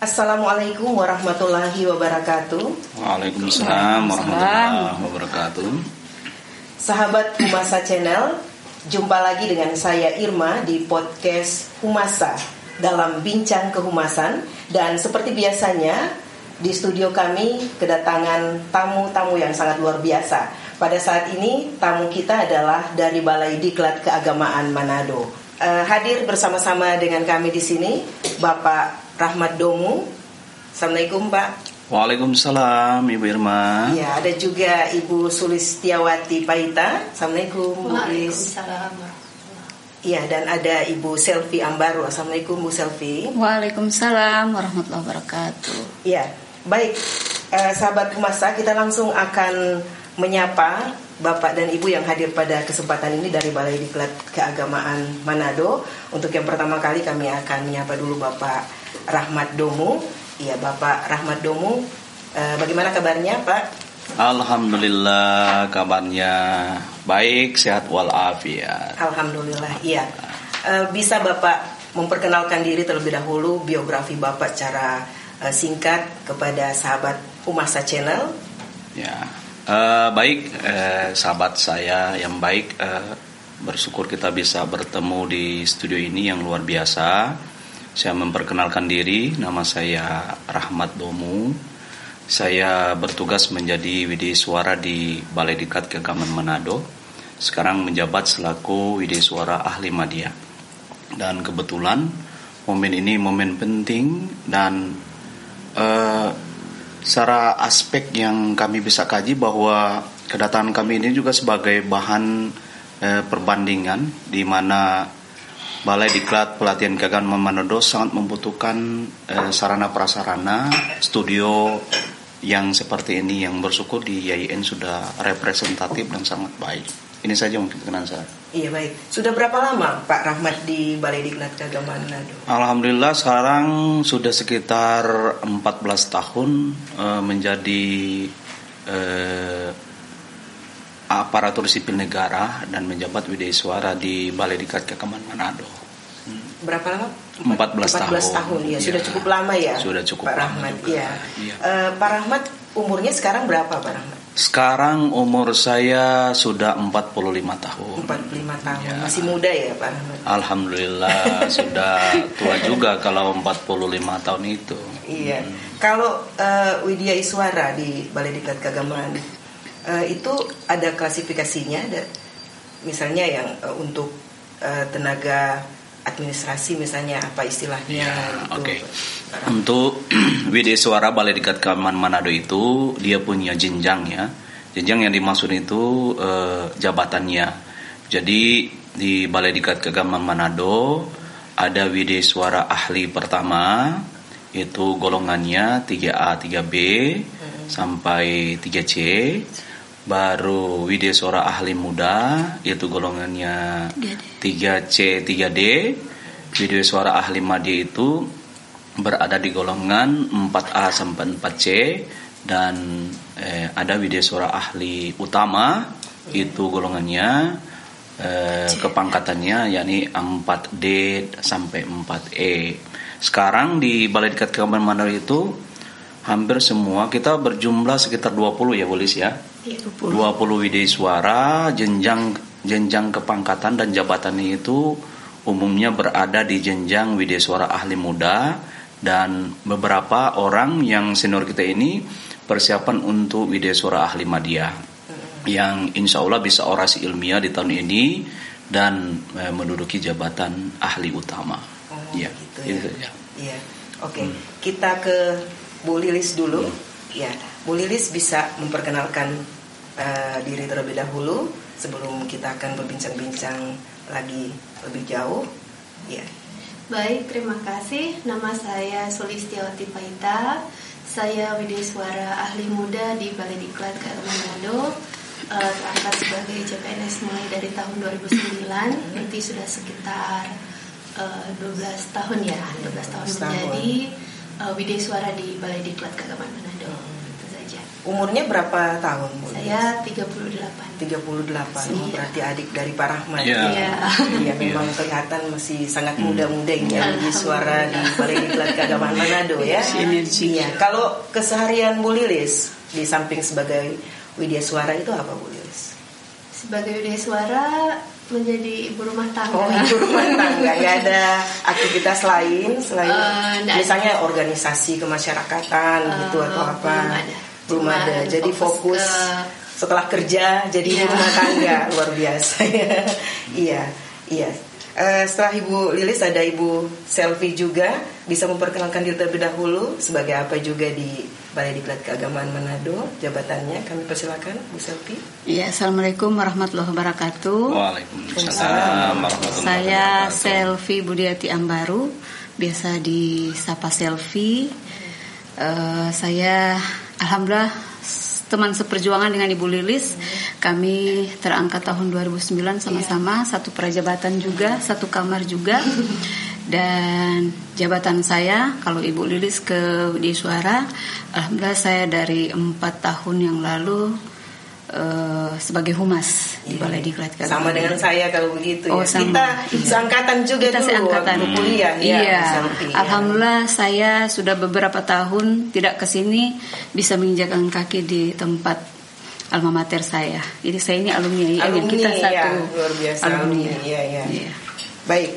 Assalamualaikum warahmatullahi wabarakatuh. Waalaikumsalam warahmatullahi wabarakatuh. Sahabat Humasa Channel, jumpa lagi dengan saya Irma di podcast Humasa dalam Bincang Kehumasan. Dan seperti biasanya di studio kami kedatangan tamu-tamu yang sangat luar biasa. Pada saat ini tamu kita adalah dari Balai Diklat Keagamaan Manado. Hadir bersama-sama dengan kami di sini Bapak Rahmat Domu. Assalamualaikum Pak. Waalaikumsalam Ibu Irma. Ya, ada juga Ibu Sulistiawati Paita. Assalamualaikum Bu Waalaikumsalam. Iya, dan ada Ibu Selvi Ambaru. Assalamualaikum Bu Selvi. Waalaikumsalam warahmatullahi wabarakatuh. Iya, baik. Sahabat Humasa, kita langsung akan menyapa Bapak dan Ibu yang hadir pada kesempatan ini dari Balai Diklat Keagamaan Manado. Untuk yang pertama kali kami akan menyapa dulu Bapak Rahmat Domu. Iya, Bapak Rahmat Domu, bagaimana kabarnya Pak? Alhamdulillah kabarnya baik, sehat walafiat. Alhamdulillah, iya. Bisa Bapak memperkenalkan diri terlebih dahulu, biografi Bapak secara singkat kepada sahabat Humasa Channel? Ya, baik, sahabat saya yang baik, bersyukur kita bisa bertemu di studio ini yang luar biasa. Saya memperkenalkan diri, nama saya Rahmat Domu. Saya bertugas menjadi WD Suara di Balai Diklat Keagamaan Manado. Sekarang menjabat selaku WD Suara Ahli Media. Dan kebetulan momen ini momen penting dan secara aspek yang kami bisa kaji bahwa kedatangan kami ini juga sebagai bahan perbandingan di mana Balai Diklat Pelatihan Keagamaan Manado sangat membutuhkan sarana prasarana studio yang seperti ini, yang bersyukur di YIN sudah representatif dan sangat baik. Ini saja mungkin perkenalan saya. Iya, baik. Sudah berapa lama Pak Rahmat di Balai Diklat Keagamaan Manado? Alhamdulillah sekarang sudah sekitar 14 tahun menjadi aparatur sipil negara dan menjabat WD Suara di Balai Diklat Keagamaan Manado. Berapa lama? 14 tahun ya. Sudah cukup lama ya. Sudah cukup Pak lama Rahmat. juga. Ya. Pak Rahmat umurnya sekarang berapa Pak Rahmat? Sekarang umur saya sudah 45 tahun. 45 tahun. Ya. Masih muda ya Pak Rahmat? Alhamdulillah sudah tua juga kalau 45 tahun itu. Iya. Kalau Widya Iswara di Balai Diklat Keagamaan itu ada klasifikasinya, misalnya yang untuk tenaga administrasi misalnya apa istilahnya? Ya, gitu. Oke. Untuk WD Suara Balai Diklat Keagamaan Manado itu dia punya jenjang ya. Jenjang yang dimaksud itu jabatannya. Jadi di Balai Diklat Keagamaan Manado ada WD Suara Ahli pertama, itu golongannya 3A, 3B sampai 3C. Baru WD Suara Ahli Muda, yaitu golongannya 3C, 3D. WD Suara Ahli Media itu berada di golongan 4A sampai 4C. Dan ada WD Suara Ahli Utama, itu golongannya kepangkatannya yakni 4D sampai 4E. Sekarang di Balai Diklat Keagamaan Manado itu hampir semua kita berjumlah sekitar 20 ya Bolis ya. 20 WD Suara, jenjang kepangkatan dan jabatannya itu umumnya berada di jenjang WD Suara Ahli Muda, dan beberapa orang yang senior kita ini persiapan untuk WD Suara Ahli Media yang insya Allah bisa orasi ilmiah di tahun ini dan menduduki jabatan ahli utama. Ya, gitu ya. Iya. Oke. Kita ke Bu Lilis dulu. Ya, Bu Lilis bisa memperkenalkan diri terlebih dahulu sebelum kita akan berbincang-bincang lagi lebih jauh. Ya. Baik, terima kasih. Nama saya Sulistiawati Paita. Saya WD Suara Ahli Muda di Balai Diklat Keagamaan Manado. Terangkat sebagai CPNS mulai dari tahun 2009. Berarti sudah sekitar 12 tahun ya. 12 tahun menjadi WD Suara di Balai Diklat Keagamaan Manado. Itu saja. Umurnya berapa tahun, Bu? Saya 38. 38. Oh, berarti adik dari Pak Rahmat. Iya. Iya, memang kelihatan masih sangat muda-muda ya di suara di Balai Diklat Keagamaan Manado ya. Iya. Kalau keseharian Bu Lilis di samping sebagai Widya Suara itu apa, Bu Lilis? Sebagai Widya Suara menjadi ibu rumah tangga. Oh, ibu rumah tangga. Nggak ada aktivitas lain selain misalnya organisasi kemasyarakatan gitu atau apa? Belum ada. Jadi fokus setelah kerja jadi ibu rumah tangga. Luar biasa ya. Iya. Setelah Ibu Lilis ada Ibu Selvi juga. Bisa memperkenalkan diri terlebih dahulu sebagai apa juga di Balai Diklat Keagamaan Manado, jabatannya. Kami persilakan Bu Selvi. Ya, Assalamualaikum warahmatullahi wabarakatuh. Waalaikumsalam warahmatullahi Saya wabarakatuh. Selvi Budiati Ambaru, biasa disapa Selvi. Saya alhamdulillah teman seperjuangan dengan Ibu Lilis. Kami terangkat tahun 2009 sama-sama, satu prajabatan juga, satu kamar juga. Dan jabatan saya, kalau Ibu Lilis ke di Suara, alhamdulillah saya dari 4 tahun yang lalu sebagai humas di Balai Diklat Keagamaan. Sama dengan saya kalau begitu ya. Sama. Kita seangkatan juga Kita dulu seangkatan. waktu kuliah ya. Iya. Selfie, ya. Alhamdulillah saya sudah beberapa tahun tidak ke sini bisa menginjakkan kaki di tempat alma mater saya. Jadi saya ini alumni IAIN, kita ya, satu luar biasa alumni. Iya. Baik.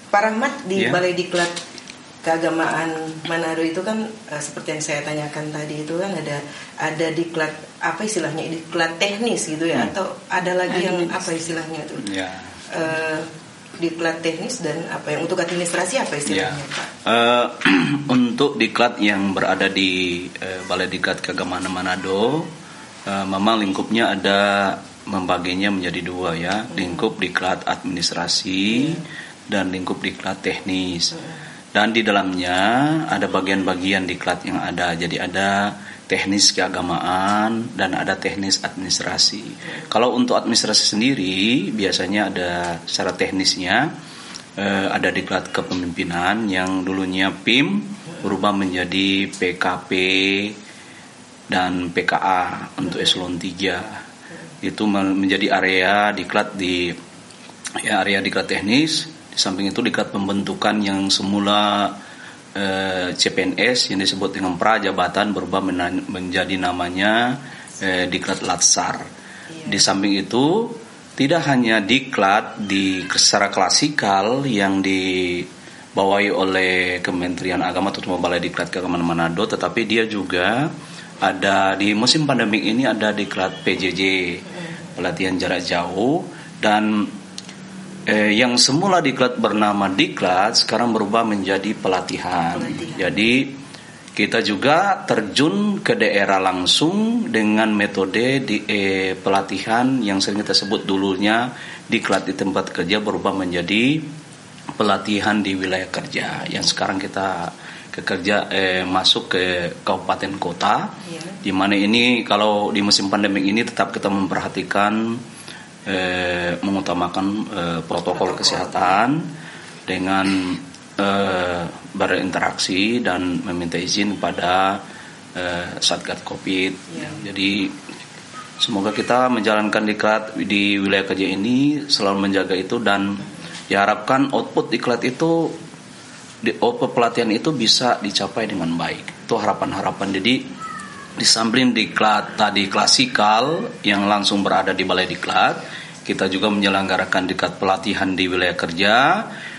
Pak Rahmat di Balai Diklat Keagamaan Manado itu kan seperti yang saya tanyakan tadi itu kan ada diklat apa istilahnya, diklat teknis gitu ya, atau ada lagi yang apa istilahnya itu? Ya. Diklat teknis dan apa yang untuk administrasi apa istilahnya, Pak? Untuk diklat yang berada di Balai Diklat Keagamaan Manado, memang lingkupnya ada membaginya menjadi dua ya, lingkup diklat administrasi dan lingkup diklat teknis. Dan di dalamnya ada bagian-bagian diklat yang ada. Jadi ada teknis keagamaan dan ada teknis administrasi. Kalau untuk administrasi sendiri biasanya ada secara teknisnya ada diklat kepemimpinan yang dulunya PIM berubah menjadi PKP dan PKA untuk eselon 3. Itu menjadi area diklat area diklat teknis. Di samping itu diklat pembentukan yang semula CPNS yang disebut dengan prajabatan berubah menjadi namanya diklat latsar. Di samping itu tidak hanya diklat secara klasikal yang dibawahi oleh Kementerian Agama atau Balai Diklat Keagamaan Manado, tetapi dia juga ada di musim pandemik ini ada diklat PJJ, pelatihan jarak jauh, dan yang semula diklat bernama diklat sekarang berubah menjadi pelatihan. Jadi kita juga terjun ke daerah langsung dengan metode pelatihan yang sering kita sebut dulunya diklat di tempat kerja berubah menjadi pelatihan di wilayah kerja. Yang sekarang kita masuk ke kabupaten kota, di mana ini kalau di musim pandemi ini tetap kita memperhatikan mengutamakan protokol kesehatan dengan berinteraksi dan meminta izin pada Satgas Covid. Jadi semoga kita menjalankan diklat di wilayah kerja ini selalu menjaga itu, dan diharapkan output diklat itu, output pelatihan itu bisa dicapai dengan baik. Itu harapan-harapan. Jadi di samping diklat tadi klasikal yang langsung berada di Balai Diklat, kita juga menyelenggarakan diklat pelatihan di wilayah kerja.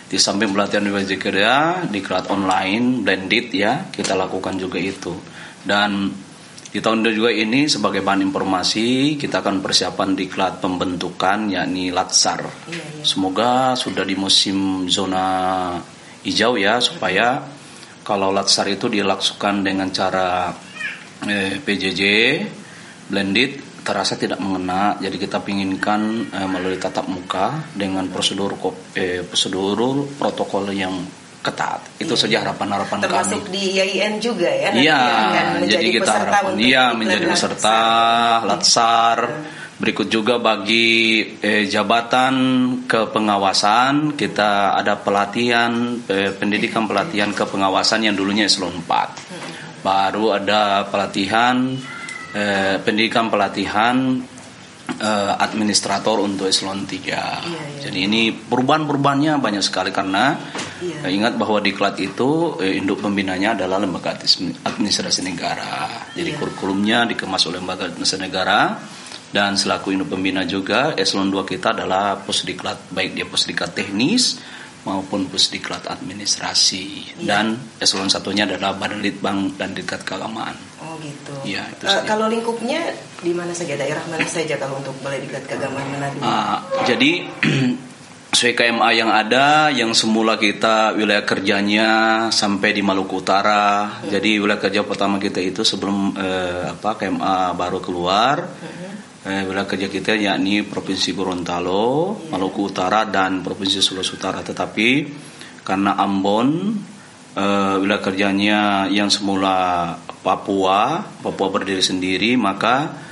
Di samping pelatihan di wilayah kerja, diklat online blended ya, kita lakukan juga itu. Dan di tahun juga ini sebagai bahan informasi kita akan persiapan diklat pembentukan yakni latsar. Semoga sudah di musim zona hijau ya, supaya kalau latsar itu dilakukan dengan cara PJJ blended terasa tidak mengena. Jadi kita pinginkan melalui tatap muka dengan prosedur protokol yang ketat. Itu saja harapan-harapan kami. Termasuk di IAIN juga ya. Iya, jadi kita harapkan menjadi peserta latsar. Berikut juga bagi jabatan kepengawasan, kita ada pelatihan pendidikan pelatihan kepengawasan yang dulunya eselon 4. Baru ada pelatihan pendidikan pelatihan administrator untuk eselon 3. Jadi ini perubahan-perubahannya banyak sekali karena ingat bahwa Diklat itu induk pembinanya adalah lembaga administrasi negara. Jadi kurikulumnya dikemas oleh lembaga administrasi negara, dan selaku induk pembina juga eselon 2 kita adalah Pusdiklat, baik dia Pusdiklat teknis maupun Pusdiklat administrasi, dan eselon satunya adalah Badan Litbang dan Diklat keagamaan. Oh gitu. Ya, itu kalau lingkupnya di mana saja, daerah mana saja kalau untuk Balai Diklat Keagamaan Manado? Jadi sesuai KMA yang ada, yang semula kita wilayah kerjanya sampai di Maluku Utara. Jadi wilayah kerja pertama kita itu sebelum KMA baru keluar. Wilayah kerja kita yakni Provinsi Gorontalo, Maluku Utara, dan Provinsi Sulawesi Utara. Tetapi karena Ambon wilayah kerjanya yang semula Papua berdiri sendiri, maka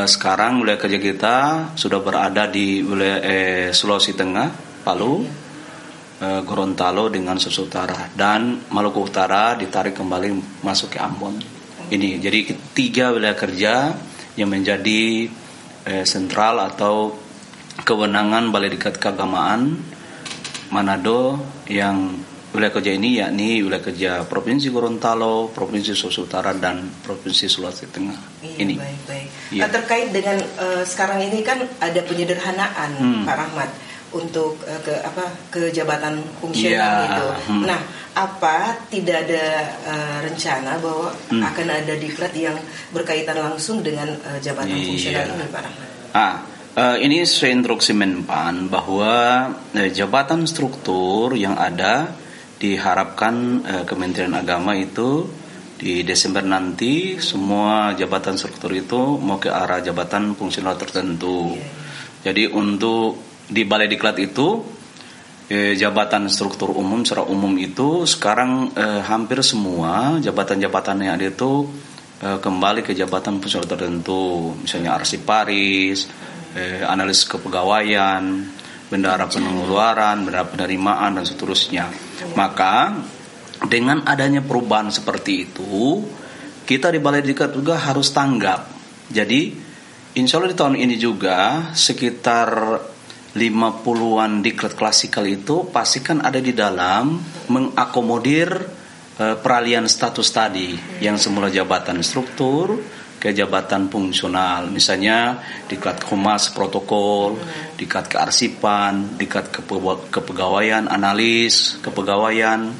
sekarang wilayah kerja kita sudah berada di wilayah Sulawesi Tengah, Palu, Gorontalo dengan Sulawesi Utara, dan Maluku Utara ditarik kembali masuk ke Ambon. Ini jadi 3 wilayah kerja yang menjadi sentral atau kewenangan Balai Diklat Keagamaan Manado, yang wilayah kerja ini yakni wilayah kerja Provinsi Gorontalo, Provinsi Sulawesi Utara, dan Provinsi Sulawesi Tengah. Ini baik. Terkait dengan sekarang ini kan ada penyederhanaan Pak Rahmat untuk ke jabatan fungsional itu. Nah, apa tidak ada rencana bahwa akan ada diklat yang berkaitan langsung dengan jabatan fungsional ini, Pak Rahmat? Ini sesuai instruksi Menpan bahwa jabatan struktur yang ada diharapkan Kementerian Agama itu di Desember nanti semua jabatan struktur itu mau ke arah jabatan fungsional tertentu. Jadi untuk di Balai Diklat itu jabatan struktur umum secara umum itu sekarang hampir semua jabatan-jabatan yang ada itu kembali ke jabatan fungsional tertentu, misalnya arsiparis, analis kepegawaian, bendahara pengeluaran, bendahara penerimaan, dan seterusnya. Maka dengan adanya perubahan seperti itu, kita di Balai Diklat juga harus tanggap. Jadi insya Allah di tahun ini juga sekitar 50-an diklat klasikal itu pastikan ada di dalam mengakomodir peralihan status tadi, yang semula jabatan struktur ke jabatan fungsional, misalnya diklat humas protokol, diklat kearsipan, diklat kepegawaian, analis kepegawaian,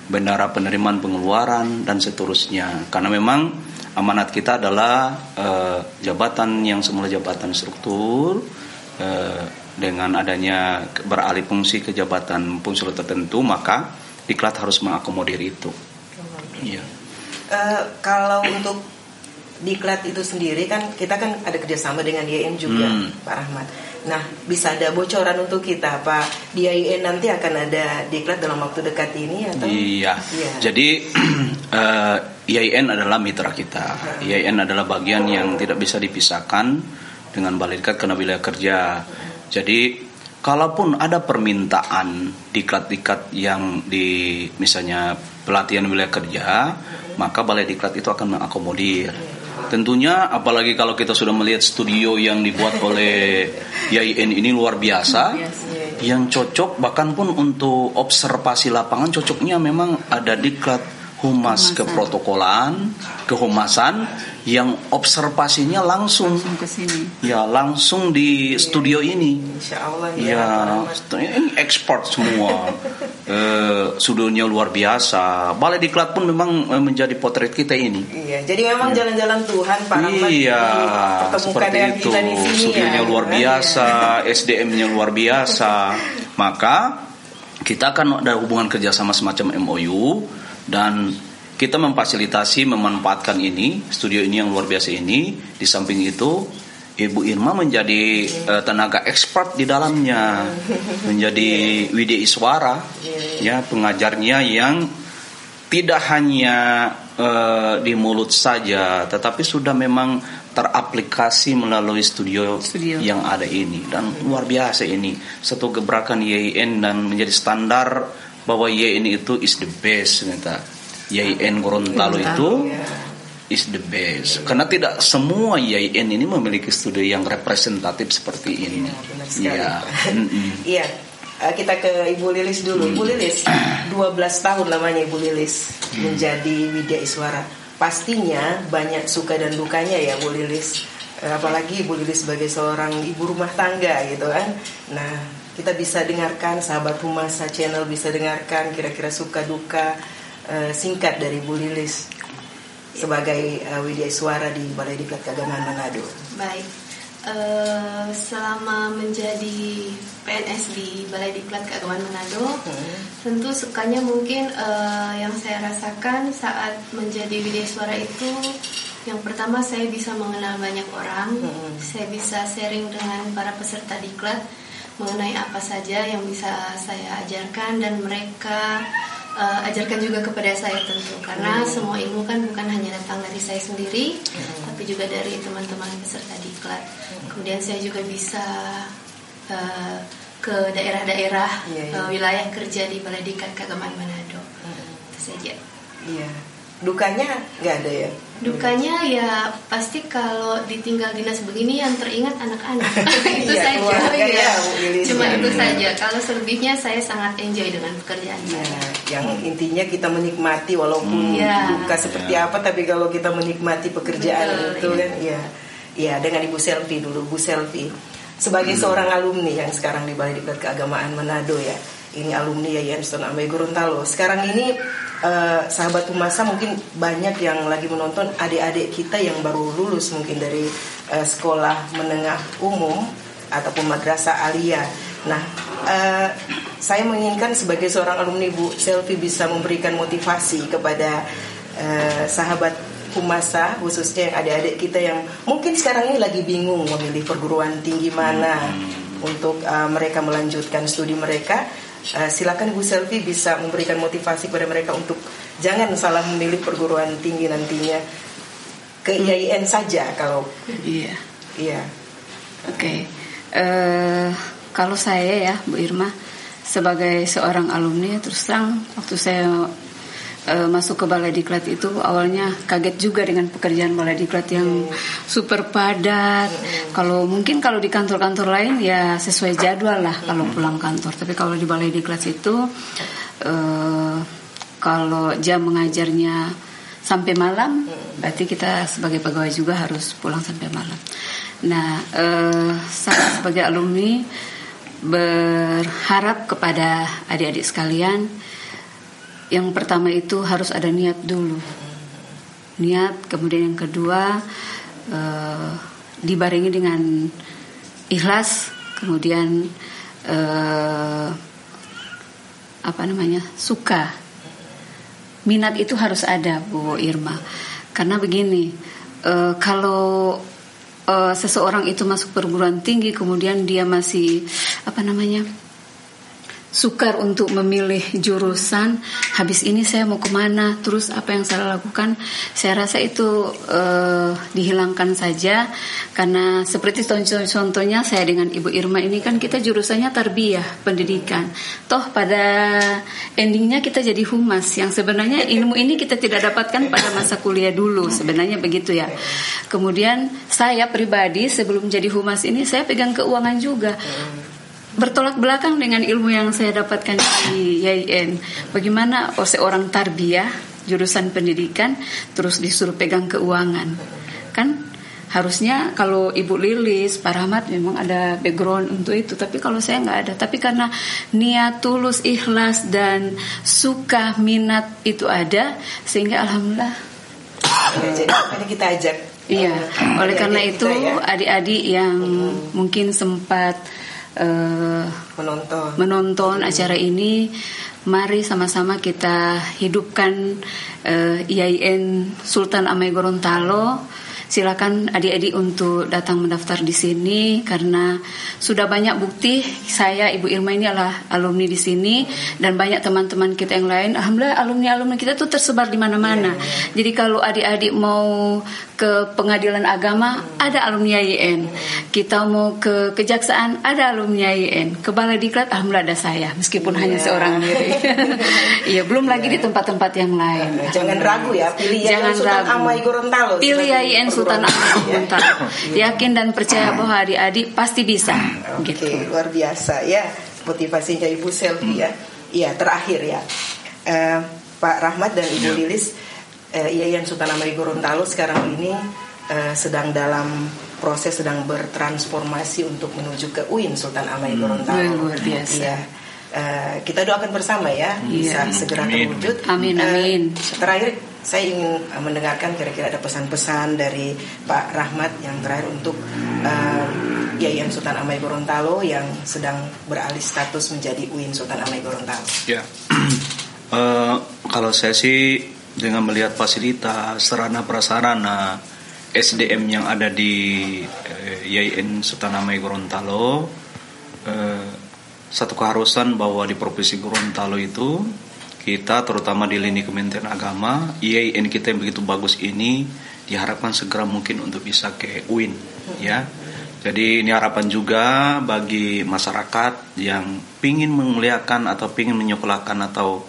bendahara penerimaan pengeluaran, dan seterusnya. Karena memang amanat kita adalah jabatan yang semula jabatan struktur dengan adanya beralih fungsi ke jabatan fungsional tertentu, maka diklat harus mengakomodir itu. Iya. Kalau untuk diklat itu sendiri kan kita kan ada kerjasama dengan YN juga, Pak Rahmat. Nah, bisa ada bocoran untuk kita, Pak, di YN nanti akan ada diklat dalam waktu dekat ini atau? Iya. Jadi YN adalah mitra kita. YN adalah bagian yang tidak bisa dipisahkan dengan Balai Diklat karena wilayah kerja. Jadi kalaupun ada permintaan diklat-diklat yang di misalnya pelatihan wilayah kerja, maka Balai Diklat itu akan mengakomodir. Tentunya apalagi kalau kita sudah melihat studio yang dibuat oleh YIN ini luar biasa, yang cocok bahkan pun untuk observasi lapangan cocoknya memang ada diklat humas keprotokolan, kehumasan yang observasinya langsung ke sini. Ya, langsung di studio ini. Insyaallah ini ekspor semua. Studionya luar biasa. Balai Diklat pun memang menjadi potret kita ini. Iya, jadi memang jalan-jalan Tuhan Pak Rahmat. Iya, seperti itu. Studionya luar biasa, SDM-nya luar biasa. Maka kita akan ada hubungan kerjasama semacam MOU, dan kita memfasilitasi, memanfaatkan ini, studio ini yang luar biasa ini. Di samping itu, Ibu Irma menjadi tenaga expert di dalamnya, menjadi Widya Iswara, ya, pengajarnya yang tidak hanya di mulut saja, tetapi sudah memang teraplikasi melalui studio yang ada ini. Dan luar biasa ini, satu gebrakan YIN dan menjadi standar bahwa YIN itu is the best, ternyata. IAIN Gorontalo itu is the best. Karena tidak semua IAIN ini memiliki studi yang representatif seperti ini. Iya. Iya. Kita ke Ibu Lilis dulu. Ibu Lilis, 12 tahun lamanya Ibu Lilis menjadi Widya Iswara. Pastinya banyak suka dan dukanya ya Bu Lilis. Apalagi Ibu Lilis sebagai seorang ibu rumah tangga gitu kan. Nah, kita bisa dengarkan, sahabat Humasa Channel bisa dengarkan kira-kira suka duka singkat dari Bu Lilis sebagai Widya Iswara di Balai Diklat Keagamaan Manado. Baik, selama menjadi PNS di Balai Diklat Keagamaan Manado, tentu sukanya mungkin yang saya rasakan saat menjadi Widya Iswara itu, yang pertama saya bisa mengenal banyak orang, saya bisa sharing dengan para peserta diklat mengenai apa saja yang bisa saya ajarkan dan mereka ajarkan juga kepada saya tentu, karena semua ilmu kan bukan hanya datang dari saya sendiri, tapi juga dari teman-teman peserta diklat. Kemudian saya juga bisa ke daerah-daerah wilayah kerja di Balai Diklat Keagamaan Manado. Itu saja. Iya. Dukanya nggak ada ya? Dukanya ya pasti kalau ditinggal dinas begini yang teringat anak-anak. Itu ya, saja ya. Cuma itu saja. Kalau selebihnya saya sangat enjoy dengan pekerjaan saya. Yang intinya kita menikmati walaupun duka seperti apa, tapi kalau kita menikmati pekerjaan itu kan ya. Dengan Ibu Selvi dulu, Bu Selvi sebagai seorang alumni yang sekarang di Balai Diklat Keagamaan Manado ya. Ini alumni IAIN Sultan Amai Gorontalo. Sekarang ini sahabat Humasa mungkin banyak yang lagi menonton adik-adik kita yang baru lulus mungkin dari sekolah menengah umum ataupun madrasah aliyah. Nah, saya menginginkan sebagai seorang alumni Bu Selvi bisa memberikan motivasi kepada sahabat Humasa, khususnya yang adik-adik kita yang mungkin sekarang ini lagi bingung memilih perguruan tinggi mana untuk mereka melanjutkan studi mereka. Silakan Bu Selvi bisa memberikan motivasi kepada mereka untuk jangan salah memilih perguruan tinggi nantinya, ke IAIN saja kalau Oke. Kalau saya ya Bu Irma sebagai seorang alumni, terus terang waktu saya masuk ke Balai Diklat itu awalnya kaget juga dengan pekerjaan Balai Diklat yang super padat. Kalau di kantor-kantor lain ya sesuai jadwal lah kalau pulang kantor. Tapi kalau di Balai Diklat itu kalau jam mengajarnya sampai malam, berarti kita sebagai pegawai juga harus pulang sampai malam. Nah, saya sebagai alumni berharap kepada adik-adik sekalian, yang pertama itu harus ada niat dulu. Niat, kemudian yang kedua dibarengi dengan ikhlas, kemudian suka. Minat itu harus ada Bu Irma. Karena begini, kalau seseorang itu masuk perguruan tinggi kemudian dia masih sukar untuk memilih jurusan, habis ini saya mau kemana, terus apa yang saya lakukan, saya rasa itu dihilangkan saja. Karena seperti contohnya saya dengan Ibu Irma ini kan kita jurusannya tarbiyah, pendidikan. Toh pada endingnya kita jadi humas, yang sebenarnya ilmu ini kita tidak dapatkan pada masa kuliah dulu, sebenarnya begitu ya. Kemudian saya pribadi sebelum jadi humas ini saya pegang keuangan juga, bertolak belakang dengan ilmu yang saya dapatkan di IAIN. Bagaimana seorang tarbiyah jurusan pendidikan terus disuruh pegang keuangan? Kan harusnya kalau Ibu Lilis, Pak Rahmat memang ada background untuk itu, tapi kalau saya nggak ada. Tapi karena niat tulus, ikhlas dan suka, minat itu ada, sehingga alhamdulillah. Jadi ini kita ajak. Iya, oleh karena itu adik-adik yang mungkin sempat menonton acara ini, mari sama-sama kita hidupkan IAIN Sultan Amai Gorontalo silakan adik-adik untuk datang mendaftar di sini karena sudah banyak bukti saya Ibu Irma ini adalah alumni di sini dan banyak teman-teman kita yang lain. Alhamdulillah alumni kita tuh tersebar di mana-mana. Jadi kalau adik-adik mau ke pengadilan agama ada alumni YIN. Kita mau ke kejaksaan ada alumni YIN. Ke Balai Diklat alhamdulillah ada saya meskipun hanya seorang diri. Iya, belum lagi di tempat-tempat yang lain. Jangan ragu ya, pilih YIN Sultan Amai Gorontalo. Pilih YIN Sultan Amai Gorontalo. Yakin dan percaya bahwa adik-adik pasti bisa. Oke, luar biasa ya motivasinya Ibu Selvi ya. Iya, terakhir ya. Pak Rahmat dan Ibu Lilis, YIN Sultan Amai Gorontalo sekarang ini sedang dalam proses, sedang bertransformasi untuk menuju ke UIN Sultan Amai Gorontalo. Luar biasa. Iya. Kita doakan bersama ya bisa segera terwujud. Amin. Terakhir saya ingin mendengarkan kira-kira ada pesan-pesan dari Pak Rahmat yang terakhir untuk YIN Sultan Amai Gorontalo yang sedang beralih status menjadi UIN Sultan Amai Gorontalo. Ya, kalau saya sih dengan melihat fasilitas, sarana prasarana, SDM yang ada di YIN Sultan Amai Gorontalo, satu keharusan bahwa di Provinsi Gorontalo itu kita terutama di lini Kementerian Agama, YIN kita yang begitu bagus ini diharapkan segera mungkin untuk bisa ke UIN ya. Jadi ini harapan juga bagi masyarakat yang pingin memuliakan atau pingin menyekolahkan atau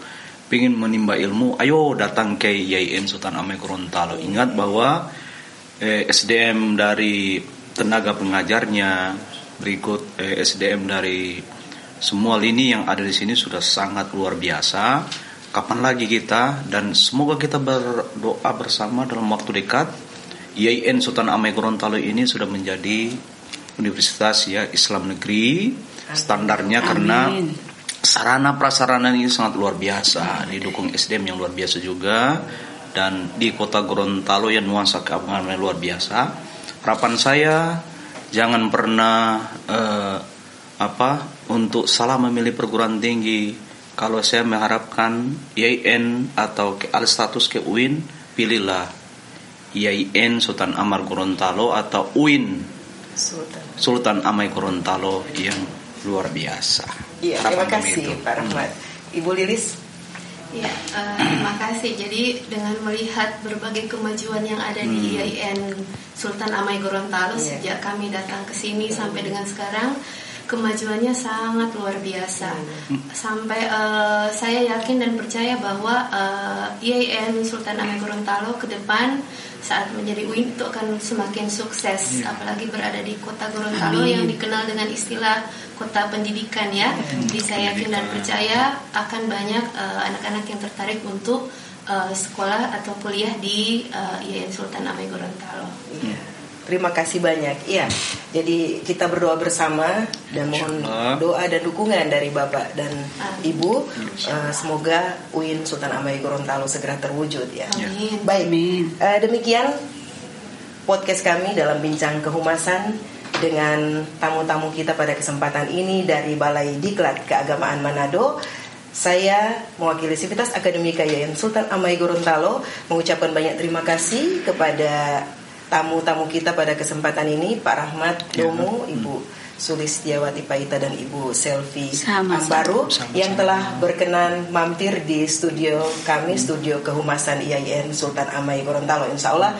pingin menimba ilmu, ayo datang ke YIN Sultan Amai Gorontalo. Ingat bahwa SDM dari tenaga pengajarnya, berikut SDM dari semua lini yang ada di sini sudah sangat luar biasa. Kapan lagi kita, dan semoga kita berdoa bersama dalam waktu dekat YIN Sultan Amai Gorontalo ini sudah menjadi universitas ya Islam negeri standarnya. Amin. Karena sarana prasarana ini sangat luar biasa, didukung SDM yang luar biasa juga, dan di kota Gorontalo yang nuansa keagamaan luar biasa. Harapan saya jangan pernah untuk salah memilih perguruan tinggi. Kalau saya mengharapkan YIN atau alih status ke UIN, pilihlah YIN Sultan Amai Gorontalo atau UIN Sultan Amai Gorontalo yang luar biasa. Iya, terima kasih Pak Rahmat. Ibu Lilis. Ya, terima kasih. Jadi dengan melihat berbagai kemajuan yang ada di YIN Sultan Amai Gorontalo sejak kami datang ke sini sampai dengan sekarang, kemajuannya sangat luar biasa. Sampai saya yakin dan percaya bahwa YIN Sultan Amai Gorontalo ke depan saat menjadi UIN itu akan semakin sukses, apalagi berada di kota Gorontalo yang dikenal dengan istilah kota pendidikan ya. Jadi saya yakin dan percaya akan banyak anak-anak yang tertarik untuk sekolah atau kuliah di YIN Sultan Amai Gorontalo. Terima kasih banyak. Iya, jadi kita berdoa bersama dan mohon doa dan dukungan dari Bapak dan Ibu. Semoga UIN Sultan Amai Gorontalo segera terwujud ya. Amin. Baik, demikian podcast kami dalam Bincang Kehumasan dengan tamu-tamu kita pada kesempatan ini dari Balai Diklat Keagamaan Manado. Saya mewakili Sivitas Akademika YIN Sultan Amai Gorontalo mengucapkan banyak terima kasih kepada tamu-tamu kita pada kesempatan ini, Pak Rahmat Domo, Ibu Sulistiawati Paita dan Ibu Selvi Ambaru yang telah berkenan mampir di studio kami, studio kehumasan YIN Sultan Amai Gorontalo. Insya Allah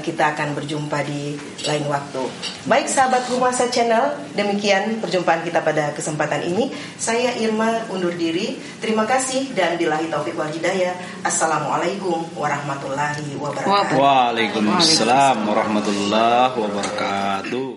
kita akan berjumpa di lain waktu. Baik sahabat Humasa Channel, demikian perjumpaan kita pada kesempatan ini. Saya Irma undur diri. Terima kasih dan billahi taufik wal hidayah. Assalamualaikum warahmatullahi wabarakatuh. Waalaikumsalam warahmatullahi wabarakatuh.